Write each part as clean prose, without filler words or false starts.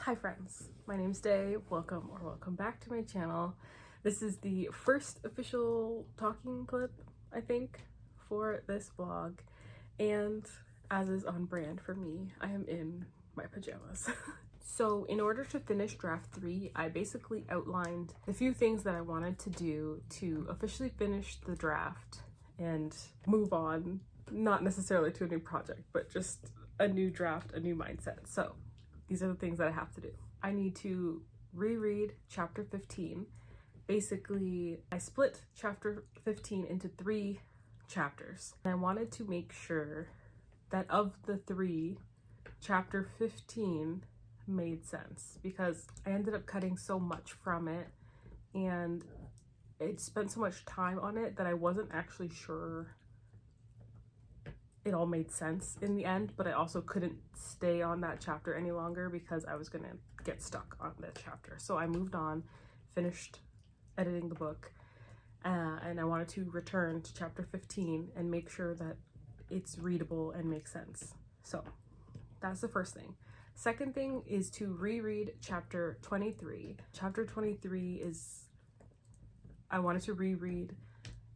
Hi friends, my name's Day. Welcome back to my channel. This is the first official talking clip, I think, for this vlog, and as is on brand for me, I am in my pajamas. So in order to finish draft 3, I basically outlined the few things that I wanted to do to officially finish the draft and move on, not necessarily to a new project, but just a new draft, a new mindset. So these are the things that I have to do. I need to reread chapter 15. Basically, I split chapter 15 into 3 chapters. And I wanted to make sure that of the 3, chapter 15 made sense, because I ended up cutting so much from it and it spent so much time on it that I wasn't actually sure it all made sense in the end, but I also couldn't stay on that chapter any longer because I was gonna get stuck on that chapter. So I moved on, finished editing the book, and I wanted to return to chapter 15 and make sure that it's readable and makes sense. So that's the first thing. Second thing is to reread chapter 23. Chapter 23 is, I wanted to reread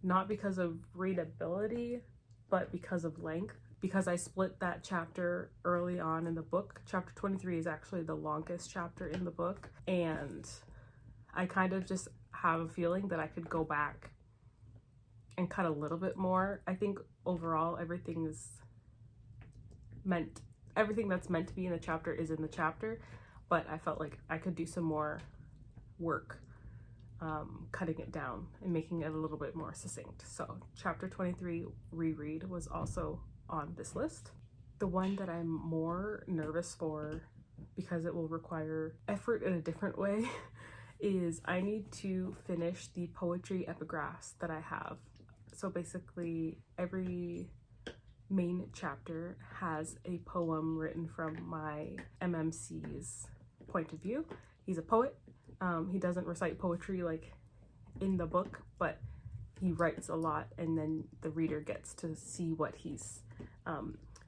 not because of readability, but because of length. Because I split that chapter early on in the book. Chapter 23 is actually the longest chapter in the book, and I kind of just have a feeling that I could go back and cut a little bit more. I think overall everything that's meant to be in the chapter is in the chapter, but I felt like I could do some more work cutting it down and making it a little bit more succinct. So chapter 23 reread was also on this list. The one that I'm more nervous for, because it will require effort in a different way, is I need to finish the poetry epigraphs that I have. So basically every main chapter has a poem written from my MMC's point of view. He's a poet. He doesn't recite poetry like in the book, but he writes a lot, and then the reader gets to see what he's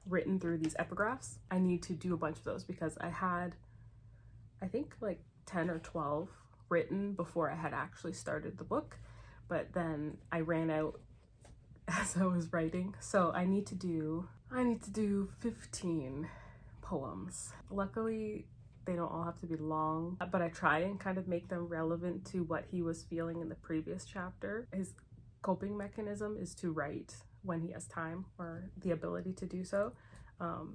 written through these epigraphs. I need to do a bunch of those because I had, I think, like 10 or 12 written before I had actually started the book, but then I ran out as I was writing. So I need to do 15 poems. Luckily, they don't all have to be long, but I try and kind of make them relevant to what he was feeling in the previous chapter. His coping mechanism is to write when he has time or the ability to do so.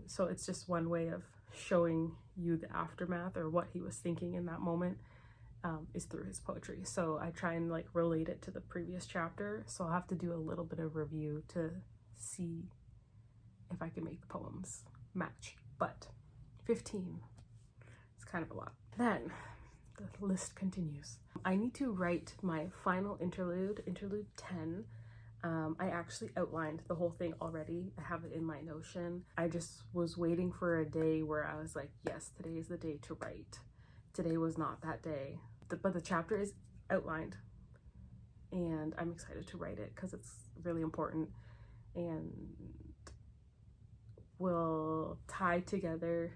So it's just one way of showing you the aftermath or what he was thinking in that moment, is through his poetry. So I try and like relate it to the previous chapter. So I'll have to do a little bit of review to see if I can make the poems match. But 15. Kind of a lot. Then the list continues. I need to write my final interlude 10. I actually outlined the whole thing already. I have it in my Notion. I just was waiting for a day where I was like, yes, today is the day to write. Today was not that day, but the chapter is outlined and I'm excited to write it because it's really important and will tie together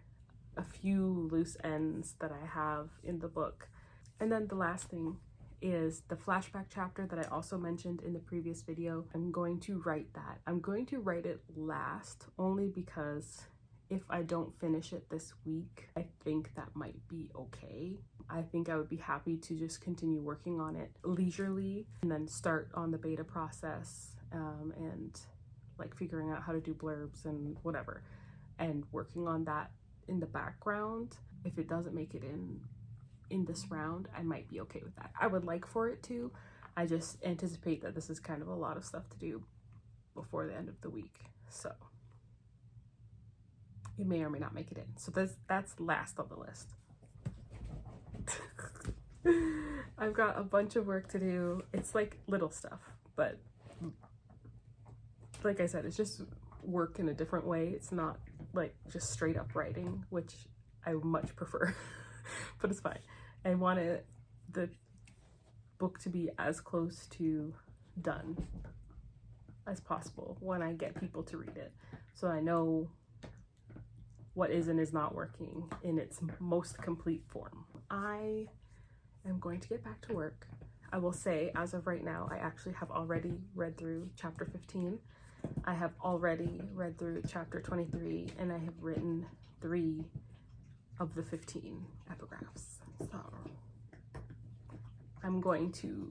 a few loose ends that I have in the book. And then the last thing is the flashback chapter that I also mentioned in the previous video. I'm going to write that. I'm going to write it last only because if I don't finish it this week, I think that might be okay. I think I would be happy to just continue working on it leisurely and then start on the beta process and like figuring out how to do blurbs and whatever, and working on that in the background. If it doesn't make it in this round, I might be okay with that. I would like for it to. I just anticipate that this is kind of a lot of stuff to do before the end of the week, so it may or may not make it in. So that's last on the list. I've got a bunch of work to do. It's like little stuff, but like I said, it's just work in a different way. It's not like just straight up writing, which I much prefer, but it's fine. I wanted the book to be as close to done as possible when I get people to read it, so I know what is and is not working in its most complete form. I am going to get back to work. I will say, as of right now, I actually have already read through chapter 15. I have already read through chapter 23, and I have written 3 of the 15 epigraphs. So I'm going to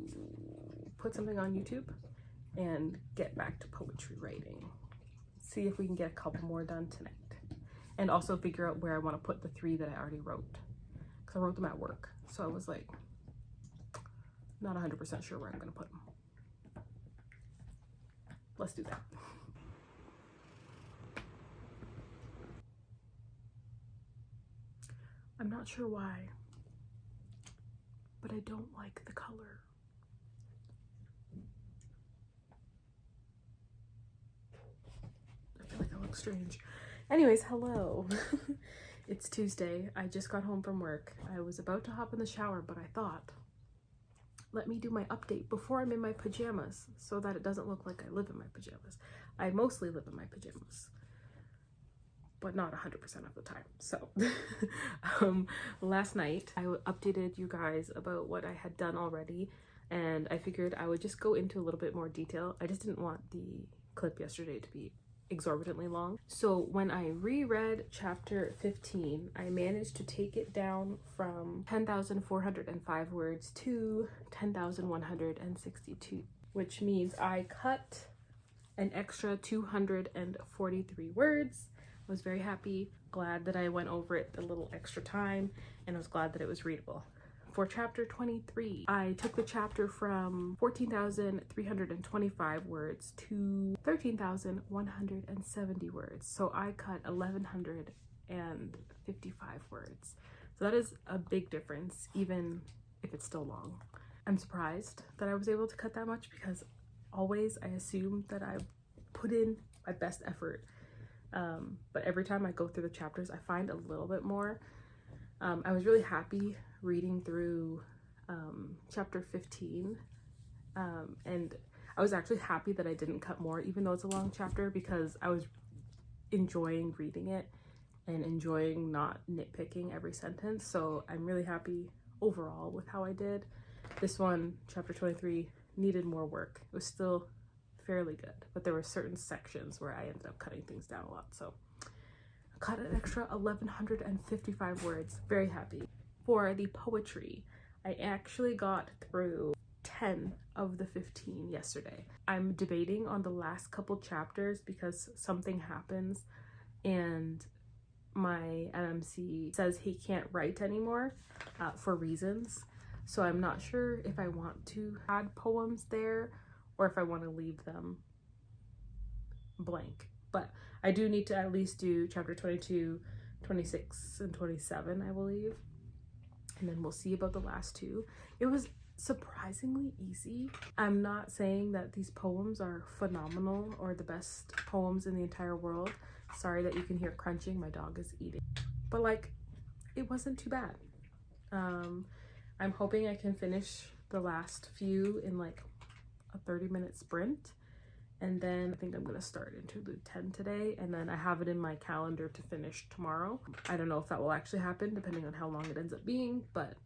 put something on YouTube and get back to poetry writing. See if we can get a couple more done tonight. And also figure out where I want to put the 3 that I already wrote. Because I wrote them at work. So I was like, not 100% sure where I'm going to put them. Let's do that. I'm not sure why, but I don't like the color. I feel like I look strange. Anyways, hello. It's Tuesday. I just got home from work. I was about to hop in the shower, but I thought, let me do my update before I'm in my pajamas so that it doesn't look like I live in my pajamas. I mostly live in my pajamas, but not 100% of the time. So last night I updated you guys about what I had done already, and I figured I would just go into a little bit more detail. I just didn't want the clip yesterday to be exorbitantly long. So when I reread chapter 15, I managed to take it down from 10,405 words to 10,162, which means I cut an extra 243 words. I was very happy, glad that I went over it a little extra time, and I was glad that it was readable. For chapter 23, I took the chapter from 14,325 words to 13,170 words. So I cut 1,155 words. So that is a big difference, even if it's still long. I'm surprised that I was able to cut that much because always I assume that I put in my best effort. But every time I go through the chapters, I find a little bit more. I was really happy reading through chapter 15, and I was actually happy that I didn't cut more, even though it's a long chapter, because I was enjoying reading it and enjoying not nitpicking every sentence. So I'm really happy overall with how I did. This one, chapter 23, needed more work. It was still fairly good, but there were certain sections where I ended up cutting things down a lot. So I cut an extra 1,155 words. Very happy. For the poetry, I actually got through 10 of the 15 yesterday. I'm debating on the last couple chapters because something happens and my MMC says he can't write anymore for reasons. So I'm not sure if I want to add poems there or if I want to leave them blank. But I do need to at least do chapter 22, 26, and 27, I believe. And then we'll see about the last 2. It was surprisingly easy. I'm not saying that these poems are phenomenal or the best poems in the entire world. Sorry that you can hear crunching. My dog is eating. But like, it wasn't too bad. I'm hoping I can finish the last few in like a 30-minute sprint. And then I think I'm going to start Interlude 10 today, and then I have it in my calendar to finish tomorrow. I don't know if that will actually happen depending on how long it ends up being, but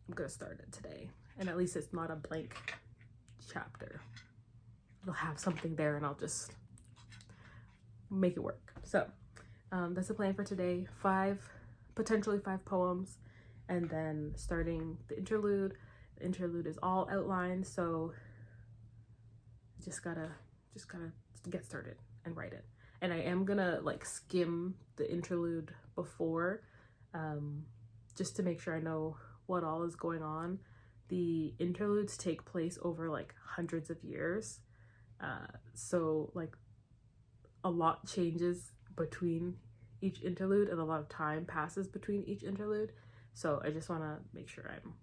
I'm going to start it today. And at least it's not a blank chapter. It'll have something there and I'll just make it work. So that's the plan for today. Potentially 5 poems, and then starting the interlude. The interlude is all outlined, so just gotta get started and write it. And I am gonna like skim the interlude before, just to make sure I know what all is going on. The interludes take place over like hundreds of years, so like a lot changes between each interlude and a lot of time passes between each interlude. So I just want to make sure I'm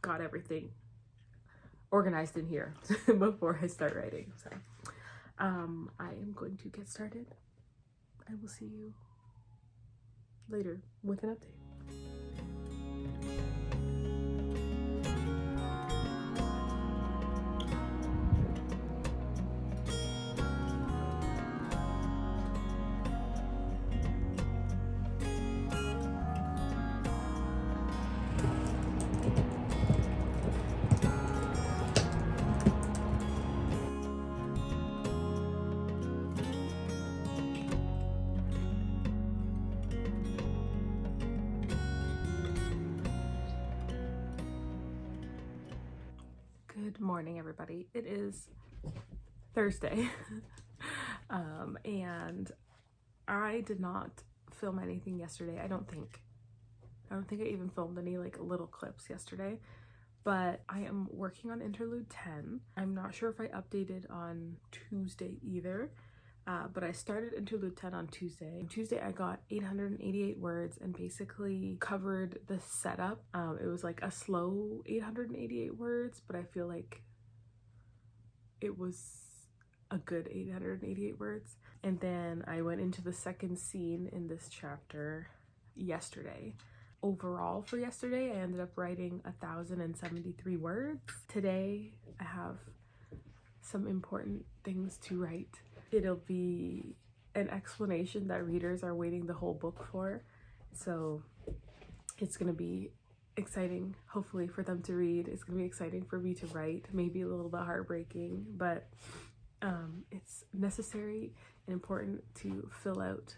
got everything organized in here before I start writing. So I am going to get started. I will see you later with an update. Good morning, everybody. It is Thursday, and I did not film anything yesterday. I don't think I even filmed any like little clips yesterday, but I am working on Interlude 10. I'm not sure if I updated on Tuesday either, but I started Interlude 10 on Tuesday. On Tuesday, I got 888 words and basically covered the setup. It was like a slow 888 words, but I feel like it was a good 888 words. And then I went into the second scene in this chapter yesterday. Overall for yesterday, I ended up writing 1,073 words. Today, I have some important things to write. It'll be an explanation that readers are waiting the whole book for. So it's gonna be exciting, hopefully, for them to read. It's gonna be exciting for me to write, maybe a little bit heartbreaking, but it's necessary and important to fill out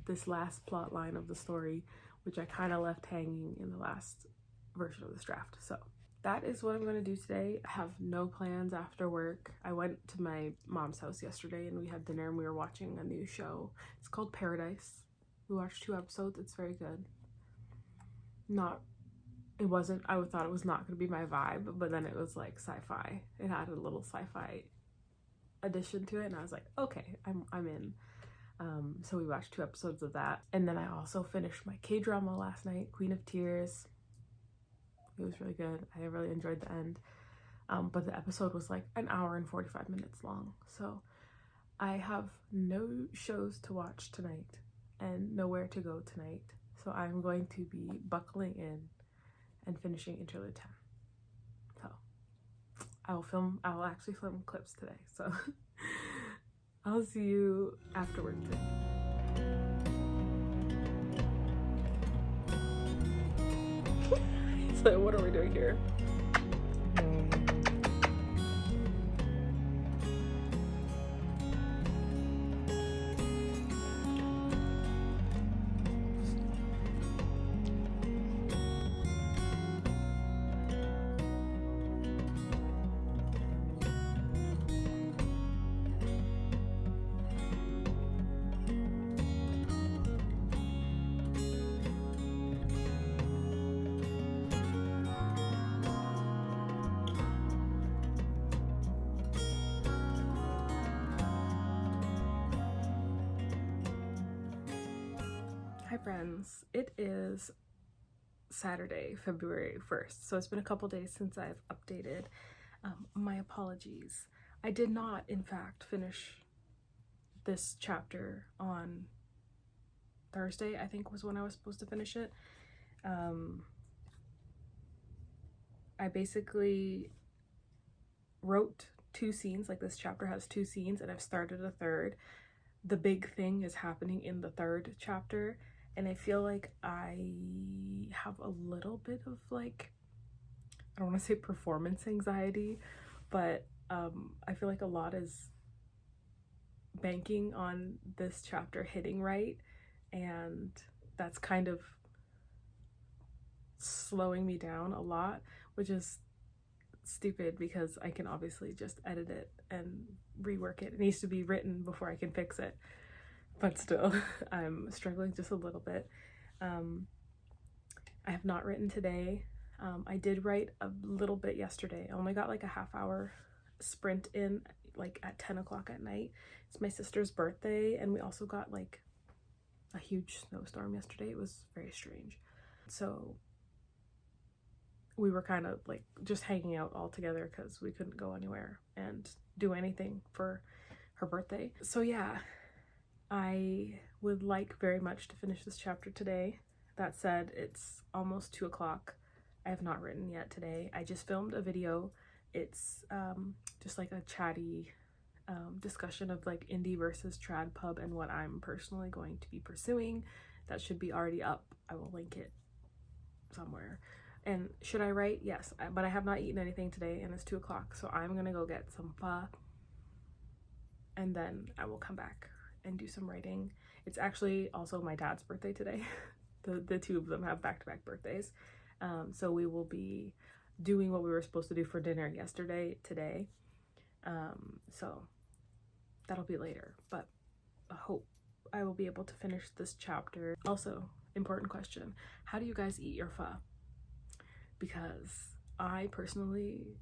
this last plot line of the story, which I kind of left hanging in the last version of this draft. So that is what I'm going to do today. I have no plans after work. I went to my mom's house yesterday and we had dinner and we were watching a new show. It's called Paradise. We watched 2 episodes. It's very good. I thought it was not going to be my vibe, but then it was like sci-fi. It had a little sci-fi addition to it and I was like, okay, I'm in. So we watched 2 episodes of that. And then I also finished my K-drama last night, Queen of Tears. It was really good. I really enjoyed the end. But the episode was like an hour and 45 minutes long. So I have no shows to watch tonight and nowhere to go tonight. So I'm going to be buckling in and finishing Interlude 10. So I will actually film clips today. So I'll see you afterward today. So what are we doing here? Hi friends, it is Saturday, February 1st, so it's been a couple days since I've updated. My apologies. I did not, in fact, finish this chapter on Thursday, I think was when I was supposed to finish it. I basically wrote 2 scenes, like this chapter has 2 scenes, and I've started a third. The big thing is happening in the 3rd chapter. And I feel like I have a little bit of like, I don't want to say performance anxiety, but I feel like a lot is banking on this chapter hitting right. And that's kind of slowing me down a lot, which is stupid because I can obviously just edit it and rework it. It needs to be written before I can fix it. But still, I'm struggling just a little bit. I have not written today. I did write a little bit yesterday. I only got like a half-hour sprint in like at 10 o'clock at night. It's my sister's birthday and we also got like a huge snowstorm yesterday. It was very strange. So we were kind of like just hanging out all together because we couldn't go anywhere and do anything for her birthday. So yeah. I would like very much to finish this chapter today. That said, it's almost 2 o'clock. I have not written yet today. I just filmed a video. It's just like a chatty discussion of like indie versus trad pub and what I'm personally going to be pursuing. That should be already up. I will link it somewhere. And should I write? Yes, but I have not eaten anything today and it's 2 o'clock. So I'm gonna go get some pho and then I will come back and do some writing. It's actually also my dad's birthday today. The 2 of them have back-to-back birthdays. So we will be doing what we were supposed to do for dinner today. So that'll be later, but I hope I will be able to finish this chapter. Also, important question, how do you guys eat your pho? Because I personally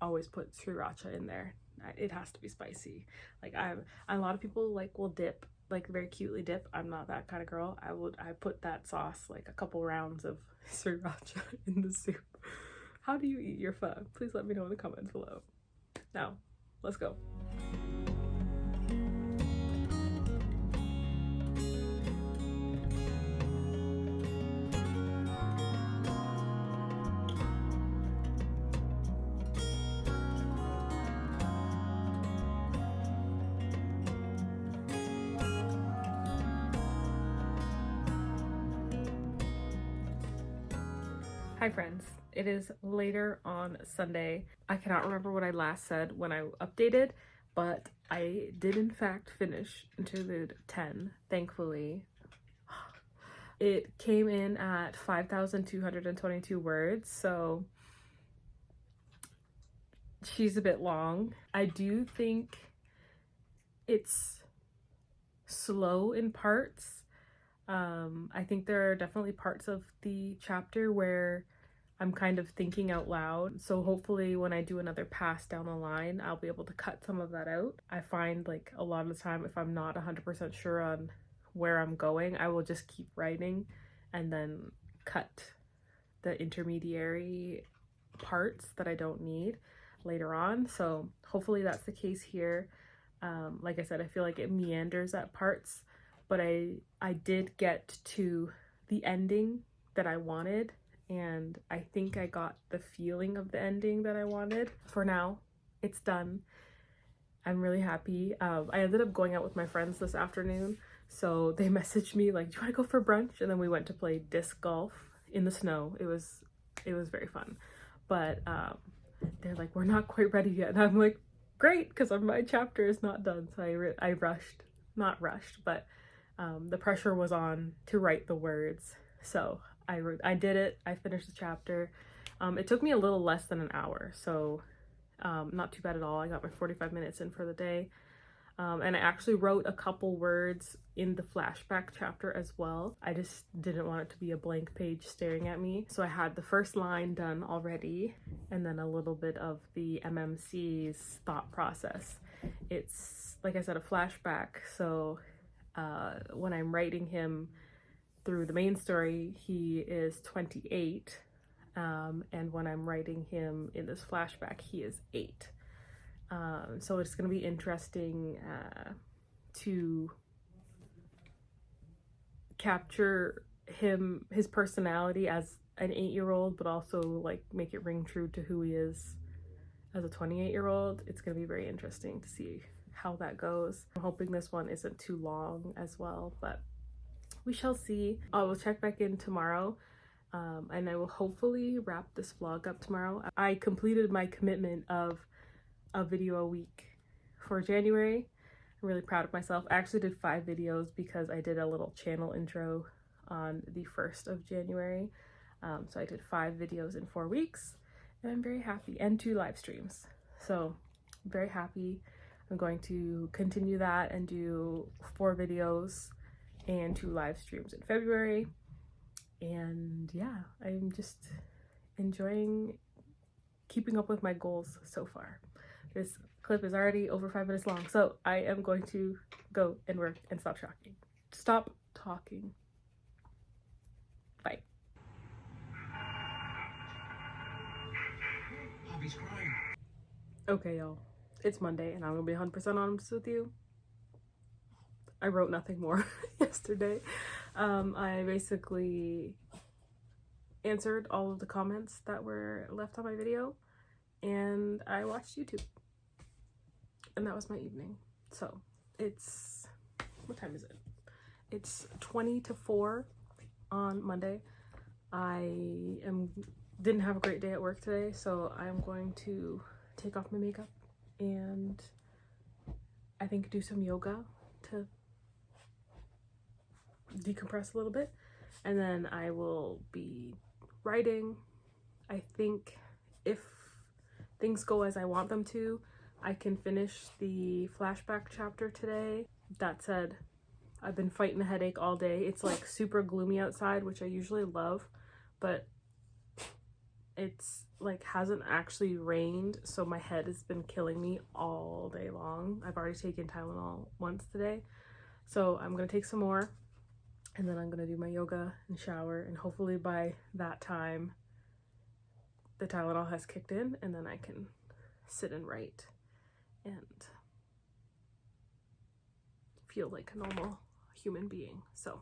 always put sriracha in there. It has to be spicy. Like a lot of people like will dip, like very cutely dip. I'm not that kind of girl. I put that sauce, like a couple rounds of sriracha in the soup. How do you eat your pho? Please let me know in the comments below. Now, let's go. Hi friends, it is later on Sunday. I cannot remember what I last said when I updated, but I did in fact finish Interlude 10, thankfully. It came in at 5,222 words, so she's a bit long. I do think it's slow in parts. I think there are definitely parts of the chapter where I'm kind of thinking out loud. So hopefully when I do another pass down the line, I'll be able to cut some of that out. I find like a lot of the time, if I'm not 100% sure on where I'm going, I will just keep writing and then cut the intermediary parts that I don't need later on. So hopefully that's the case here. Like I said, I feel like it meanders at parts, but I did get to the ending that I wanted, and I think I got the feeling of the ending that I wanted. For now, it's done. I'm really happy. I ended up going out with my friends this afternoon, so they messaged me like, do you want to go for brunch? And then we went to play disc golf in the snow. It was very fun, but they're like, we're not quite ready yet, and I'm like, great, because my chapter is not done. So I not rushed, but the pressure was on to write the words. So I did it. I finished the chapter. It took me a little less than an hour, so not too bad at all. I got my 45 minutes in for the day. And I actually wrote a couple words in the flashback chapter as well. I just didn't want it to be a blank page staring at me. So I had the first line done already, and then a little bit of the MMC's thought process. It's, like I said, a flashback. So when I'm writing him through the main story, he is 28. And when I'm writing him in this flashback, he is 8. So it's going to be interesting to capture his personality as an 8-year-old, but also like make it ring true to who he is as a 28-year-old. It's going to be very interesting to see how that goes. I'm hoping this one isn't too long as well, but we shall see. I will check back in tomorrow. And I will hopefully wrap this vlog up tomorrow. I completed my commitment of a video a week for January. I'm really proud of myself. I actually did 5 videos because I did a little channel intro on the 1st of January. So I did 5 videos in 4 weeks, and I'm very happy, and 2 live streams. So I'm very happy. I'm going to continue that and do 4 videos and 2 live streams in February. And yeah, I'm just enjoying keeping up with my goals so far. This clip is already over 5 minutes long, so I am going to go and work and stop talking. Stop talking. Bye. Bobby's crying. Okay, y'all. It's Monday, and I'm gonna be 100% honest with you. I wrote nothing more yesterday. I basically answered all of the comments that were left on my video, and I watched YouTube. And that was my evening. So it's, what time is it? It's 20 to 4 on Monday. Didn't have a great day at work today, so I'm going to take off my makeup and I think do some yoga to decompress a little bit, and then I will be writing. I think if things go as I want them to, I can finish the flashback chapter today. That said, I've been fighting a headache all day. It's like super gloomy outside, which I usually love, but it's like hasn't actually rained, so my head has been killing me all day long. I've already taken Tylenol once today, so I'm gonna take some more, and then I'm gonna do my yoga and shower, and hopefully by that time the Tylenol has kicked in, and then I can sit and write and feel like a normal human being. So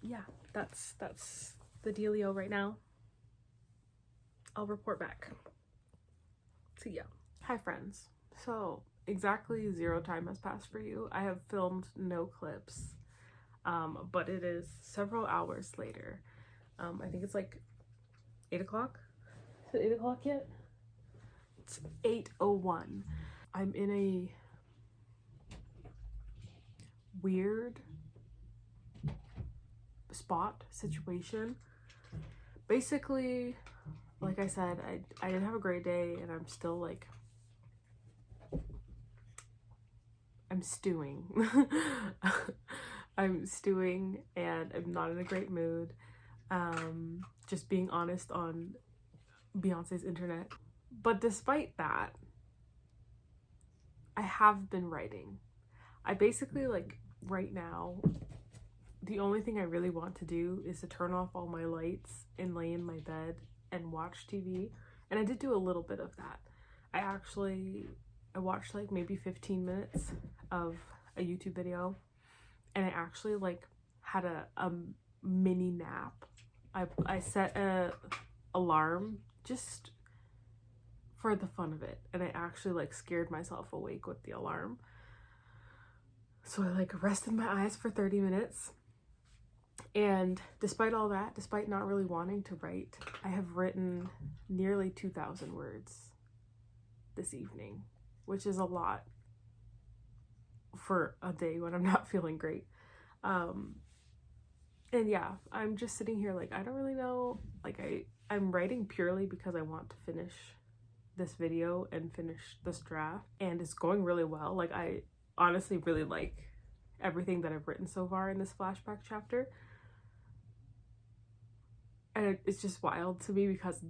yeah, that's the dealio right now. I'll report back. See ya. Hi friends. So exactly 0 time has passed for you. I have filmed no clips, but it is several hours later. I think it's like 8 o'clock. Is it 8 o'clock yet? It's 8:01. I'm in a weird situation. Basically, like I said, I didn't have a great day, and I'm still like, I'm stewing. I'm stewing, and I'm not in a great mood. Just being honest on Beyonce's internet. But despite that, I have been writing. I basically, like, right now, the only thing I really want to do is to turn off all my lights and lay in my bed and watch TV. And I did do a little bit of that. I watched like maybe 15 minutes of a YouTube video, and I actually like had a mini nap. I set a alarm just for the fun of it, and I actually like scared myself awake with the alarm. So I like rested my eyes for 30 minutes. And despite all that, despite not really wanting to write, I have written nearly 2,000 words this evening, which is a lot for a day when I'm not feeling great. And yeah, I'm just sitting here like, I don't really know, like I'm writing purely because I want to finish this video and finish this draft, and it's going really well. Like, I honestly really like everything that I've written so far in this flashback chapter. And it's just wild to me because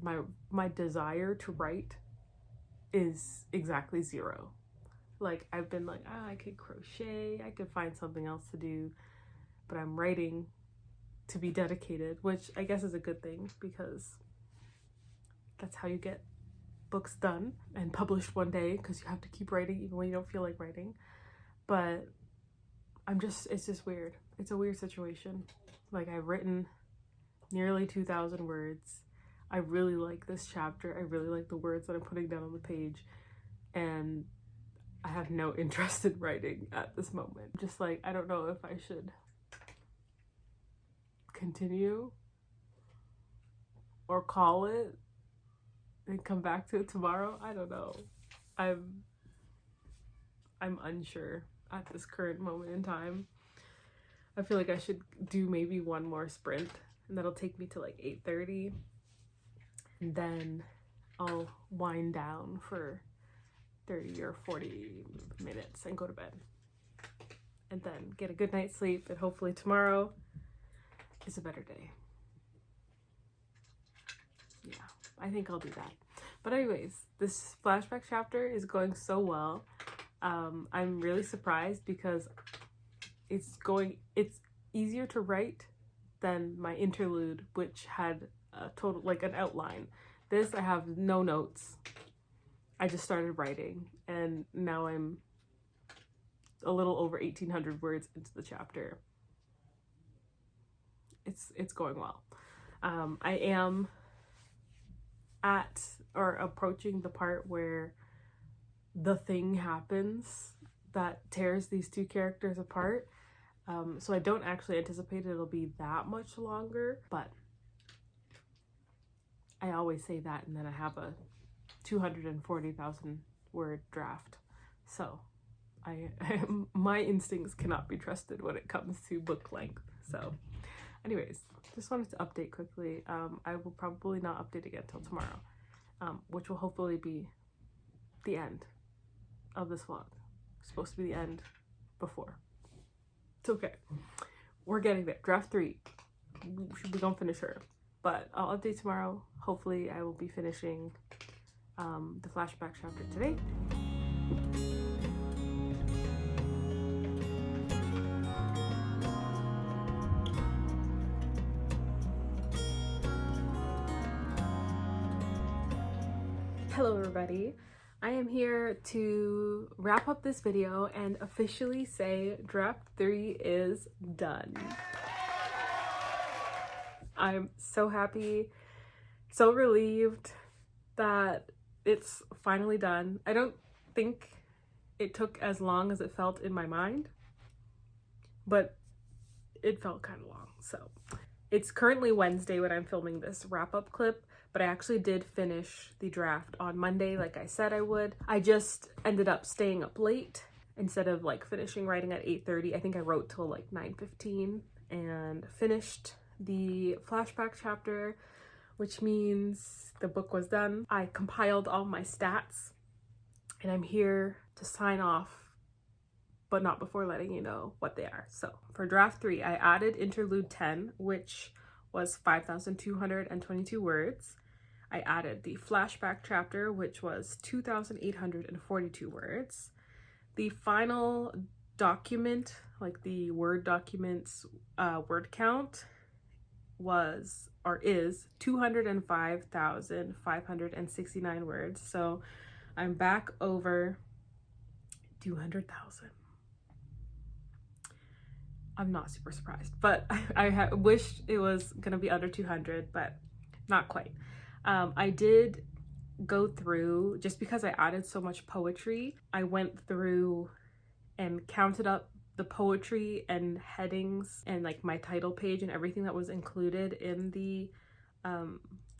my desire to write is exactly 0. Like, I've been like, I could crochet, I could find something else to do, but I'm writing to be dedicated, which I guess is a good thing because that's how you get books done and published one day, because you have to keep writing even when you don't feel like writing. But it's just weird. It's a weird situation. Like, I've written nearly 2,000 words. I really like this chapter. I really like the words that I'm putting down on the page, and I have no interest in writing at this moment. Just like, I don't know if I should continue or call it and come back to it tomorrow. I don't know. I'm unsure at this current moment in time. I feel like I should do maybe one more sprint, and that'll take me to like 8:30, and then I'll wind down for 30 or 40 minutes and go to bed, and then get a good night's sleep, and hopefully tomorrow is a better day. Yeah, I think I'll do that. But anyways, this flashback chapter is going so well. I'm really surprised because it's easier to write than my interlude, which had a total, like, an outline. This, I have no notes. I just started writing, and now I'm a little over 1,800 words into the chapter. It's going well. I am at or approaching the part where the thing happens that tears these two characters apart. So I don't actually anticipate it'll be that much longer, but I always say that, and then I have a 240,000 word draft. So my instincts cannot be trusted when it comes to book length. So Anyways, just wanted to update quickly. I will probably not update again until tomorrow, which will hopefully be the end of this vlog. It's supposed to be the end before. It's okay. We're getting there. Draft 3. We're gonna finish her. But I'll update tomorrow. Hopefully I will be finishing the flashback chapter today. Hello everybody. I am here to wrap up this video and officially say draft 3 is done. I'm so happy, so relieved that it's finally done. I don't think it took as long as it felt in my mind, but it felt kind of long. So it's currently Wednesday when I'm filming this wrap-up clip, but I actually did finish the draft on Monday like I said I would. I just ended up staying up late instead of like finishing writing at 8:30. I think I wrote till like 9:15 and finished the flashback chapter, which means the book was done. I compiled all my stats and I'm here to sign off, but not before letting you know what they are. So for draft 3, I added interlude 10, which was 5,222 words. I added the flashback chapter, which was 2,842 words. The final document, like the Word documents word count, was or is 205,569 words. So I'm back over 200,000. I'm not super surprised, but I wished it was gonna be under 200, but not quite. I did go through, just because I added so much poetry, I went through and counted up the poetry and headings and like my title page and everything that was included in the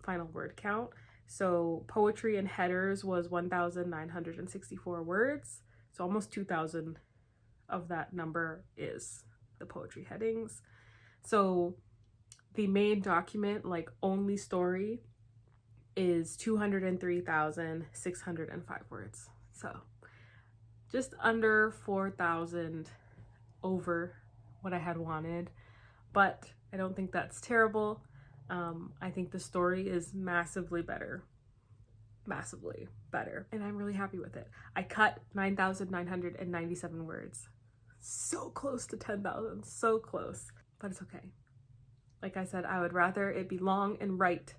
final word count. So poetry and headers was 1,964 words. So almost 2,000 of that number is the poetry headings. So the main document, like only story, is 203,605 words. So just under 4,000 over what I had wanted, but I don't think that's terrible. I think the story is massively better, and I'm really happy with it. I cut 9,997 words. So close to 10,000, so close, but it's okay. Like I said, I would rather it be long and right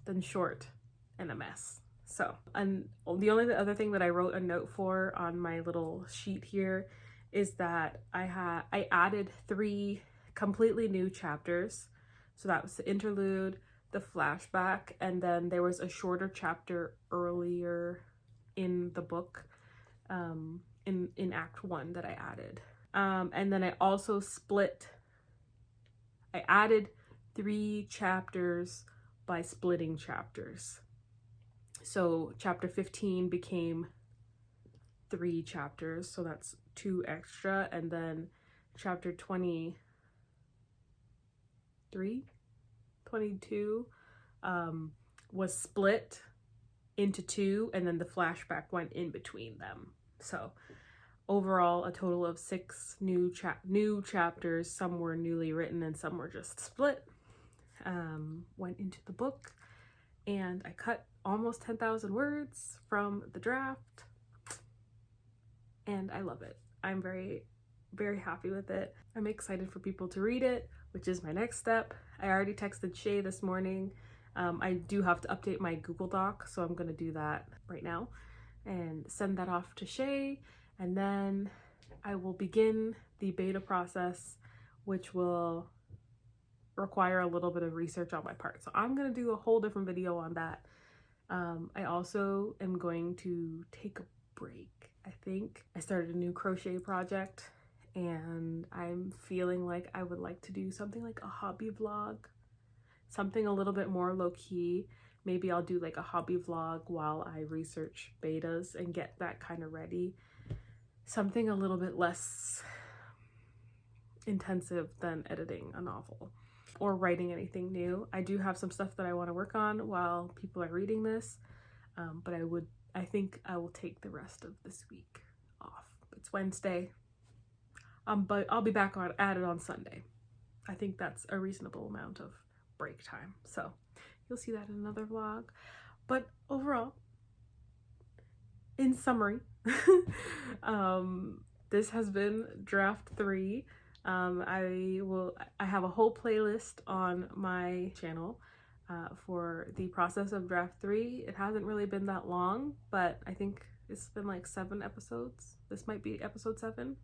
than short and a mess. So, and the only other thing that I wrote a note for on my little sheet here is that I added 3 completely new chapters. So that was the interlude, the flashback, and then there was a shorter chapter earlier in the book, in Act 1 that I added. And then I also I added 3 chapters by splitting chapters. So chapter 15 became 3 chapters, so that's 2 extra, and then chapter 22 was split into 2, and then the flashback went in between them. So overall a total of 6 new chapters. Some were newly written and some were just split, went into the book, and I cut almost 10,000 words from the draft, and I love it. I'm very, very happy with it. I'm excited for people to read it, which is my next step. I already texted Shay this morning. I do have to update my Google Doc, so I'm gonna do that right now and send that off to Shay, and then I will begin the beta process, which will require a little bit of research on my part. So I'm gonna do a whole different video on that. I also am going to take a break. I think I started a new crochet project and I'm feeling like I would like to do something like a hobby vlog, something a little bit more low-key. Maybe I'll do like a hobby vlog while I research betas and get that kind of ready. Something a little bit less intensive than editing a novel or writing anything new. I do have some stuff that I want to work on while people are reading this, but I think I will take the rest of this week off. It's Wednesday, but I'll be back at it on Sunday. I think that's a reasonable amount of break time. So you'll see that in another vlog. But overall, in summary, this has been draft 3. I have a whole playlist on my channel for the process of draft 3. It hasn't really been that long, but I think it's been like 7 episodes. This might be episode 7,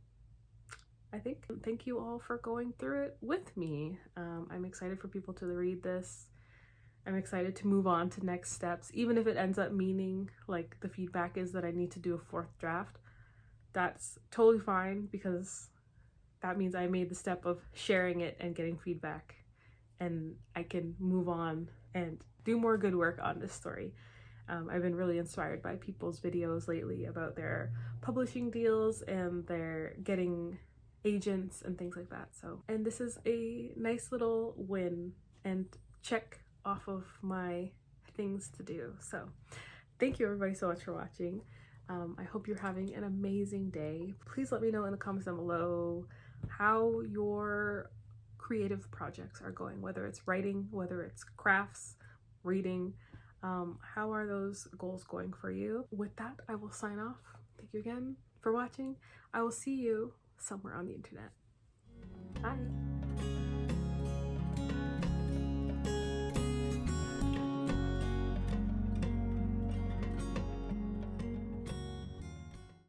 I think. Thank you all for going through it with me. I'm excited for people to read this. I'm excited to move on to next steps, even if it ends up meaning like the feedback is that I need to do a 4th draft. That's totally fine, because that means I made the step of sharing it and getting feedback, and I can move on and do more good work on this story. I've been really inspired by people's videos lately about their publishing deals and their getting agents and things like that. So, and this is a nice little win and check off of my things to do. So thank you everybody so much for watching. I hope you're having an amazing day. Please let me know in the comments down below how your creative projects are going, whether it's writing, whether it's crafts, reading. How are those goals going for you? With that, I will sign off. Thank you again for watching. I will see you somewhere on the internet. Bye.